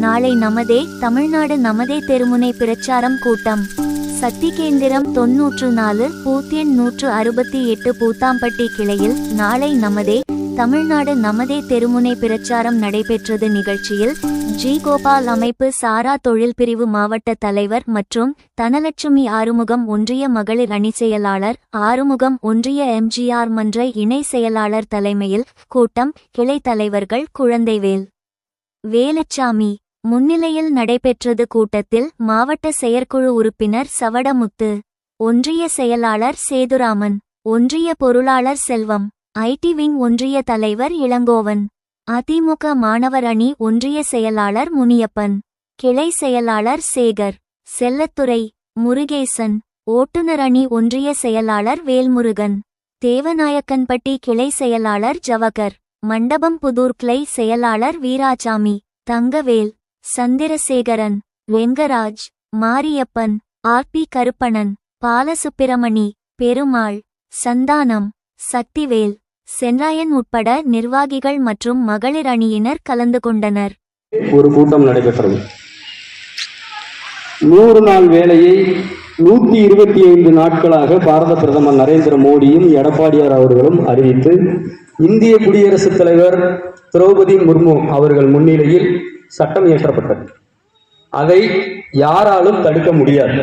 நாளை நமதே தமிழ்நாடு நமதே தெருமுனை பிரச்சாரம் கூட்டம். சக்தி கேந்திரம் 94 பூத் எண் 168 பூத்தாம்பட்டி கிளையில் நாளை நமதே தமிழ்நாடு நமதே தெருமுனை பிரச்சாரம் நடைபெற்றது. நிகழ்ச்சியில் ஜி. கோபால் அமைப்பு சாரா தொழில் பிரிவு மாவட்ட தலைவர் மற்றும் தனலட்சுமி ஆறுமுகம் ஒன்றிய மகளிர் அணி செயலாளர், ஆறுமுகம் ஒன்றிய எம்ஜிஆர் மன்ற இணை செயலாளர் தலைமையில் கூட்டம். கிளை தலைவர்கள் குழந்தைவேல், வேலுச்சாமி முன்னிலையில் நடைபெற்றது. கூட்டத்தில் மாவட்ட செயற்குழு உறுப்பினர் சவடமுத்து, ஒன்றிய செயலாளர் சேதுராமன், ஒன்றிய பொருளாளர் செல்வம், ஐடி விங் ஒன்றிய தலைவர் இளங்கோவன், அதிமுக மாணவர் அணி ஒன்றிய செயலாளர் முனியப்பன், கிளை செயலாளர் சேகர், செல்லத்துறை, முருகேசன், ஓட்டுநர் அணி ஒன்றிய செயலாளர் வேல்முருகன், தேவநாயக்கன்பட்டி கிளை செயலாளர் ஜவகர், மண்டபம் புதூர் கிளை செயலாளர் வீராசாமி, தங்கவேல், சந்திரசேகரன், வெங்கராஜ், மாரியப்பன், ஆர்பி கருப்பணன், பாலசுப்பிரமணி, பெருமாள், சந்தானம், சக்திவேல், சென்ராயன் உட்பட நிர்வாகிகள் மற்றும் மகளிர் அணியினர் கலந்து கொண்டனர். ஒரு கூட்டம் நடைபெற்றது. 100 நாள் வேலையை 125 நாட்களாக பாரத பிரதமர் நரேந்திர மோடியும் எடப்பாடியார் அவர்களும் அறிவித்து இந்திய குடியரசுத் தலைவர் திரௌபதி முர்மு அவர்கள் முன்னிலையில் சட்டம் இயற்றப்பட்டது. அதை யாராலும் தடுக்க முடியாது.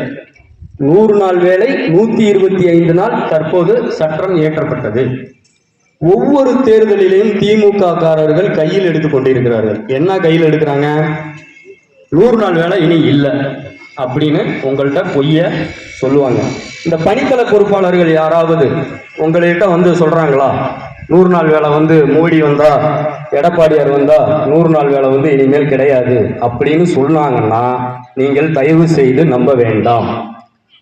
100 நாள் வேலை 125 நாள் தற்போது சட்டம் இயற்றப்பட்டது. ஒவ்வொரு தேர்தலிலும் திமுக காரர்கள் கையில் எடுத்துக் கொண்டிருக்கிறார்கள். என்ன கையில் எடுக்கிறாங்க? 100 நாள் வேலை இனி இல்லை அப்படின்னு உங்கள்கிட்ட பொய்ய சொல்லுவாங்க. இந்த பணித்தள பொறுப்பாளர்கள் யாராவது உங்கள்கிட்ட வந்து சொல்றாங்களா? 100 நாள் வேலை மோடி வந்தா, எடப்பாடியார் வந்தா 100 நாள் வேலை இனிமேல் கிடையாது அப்படின்னு சொன்னாங்கன்னா நீங்கள் தயவு செய்து நம்ப வேண்டாம்.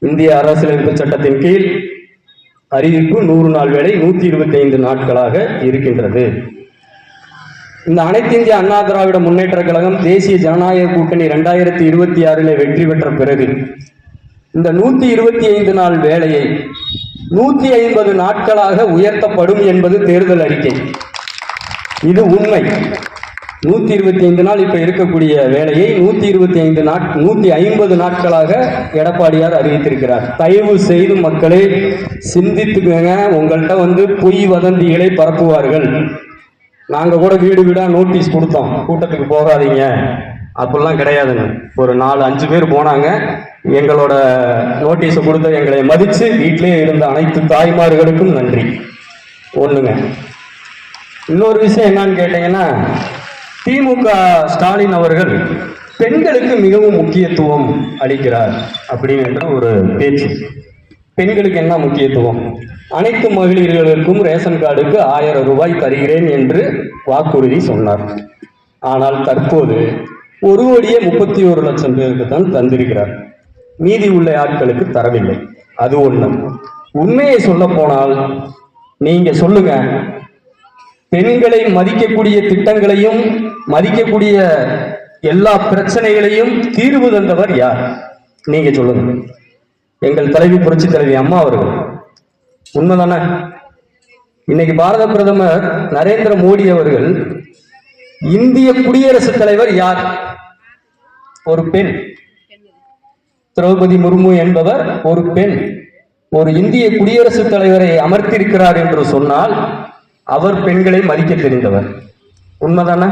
இந்திய அரசியலமைப்பு சட்டத்தின் கீழ் அறிவிப்பு 100 நாள் வேலை 125 நாட்களாக இருக்கின்றது. இந்த அனைத்து இந்திய அண்ணா திராவிட முன்னேற்ற கழகம் தேசிய ஜனநாயக கூட்டணி 2026 வெற்றி பெற்ற பிறகு இந்த 125 நாள் வேலையை 150 நாட்களாக உயர்த்தப்படும் என்பது தேர்தல் அறிக்கை. இது உண்மை. 125 நாள் இப்ப இருக்கக்கூடிய வேலையை 150 நாட்களாக எடப்பாடியார் அறிவித்திருக்கிறார். தயவு செய்து மக்களே சிந்தித்துக்கங்க. உங்கள்கிட்ட பொய் வதந்திகளை பரப்புவார்கள். நாங்க கூட வீடு வீடா நோட்டீஸ் கொடுத்தோம், கூட்டத்துக்கு போகாதீங்க அப்படிலாம் கிடையாதுங்க. ஒரு 4-5 பேர் போனாங்க. எங்களோட நோட்டீஸை கொடுத்த எங்களை மதிச்சு வீட்டிலே இருந்த அனைத்து தாய்மார்களுக்கும் நன்றி. ஒண்ணுங்க. இன்னொரு விஷயம் என்னன்னு கேட்டீங்கன்னா, திமுக ஸ்டாலின் அவர்கள் பெண்களுக்கு மிகவும் முக்கியத்துவம் அளிக்கிறார் அப்படின்ற ஒரு பேச்சு. பெண்களுக்கு என்ன முக்கியத்துவம்? அனைத்து மகளிர்களுக்கும் ரேஷன் கார்டுக்கு 1000 ரூபாய் தருகிறேன் என்று வாக்குறுதி சொன்னார். ஆனால் தற்போது 1,31 லட்சம் பேருக்கு தான் தந்திருக்கிறார். மீதி உள்ள ஆட்களுக்கு தரவில்லை. அது ஒண்ணு. உண்மையை சொல்ல போனால் நீங்க சொல்லுங்க, பெண்களை மதிக்கக்கூடிய திட்டங்களையும் மதிக்கக்கூடிய எல்லா பிரச்சனைகளையும் தீர்வு தந்தவர் யார்? நீங்க சொல்லுங்க. எங்கள் தலைவி புரட்சி தலைவி அம்மா அவர்கள். உண்மைதானே? இன்னைக்கு பாரத பிரதமர் நரேந்திர மோடி அவர்கள் இந்திய குடியரசுத் தலைவர் யார்? ஒரு பெண். திரௌபதி முர்மு என்பவர் ஒரு பெண். ஒரு இந்திய குடியரசுத் தலைவரை அமர்த்தியிருக்கிறார் என்று சொன்னால் அவர் பெண்களை மதிக்க தெரிந்தவர். உண்மைதானே?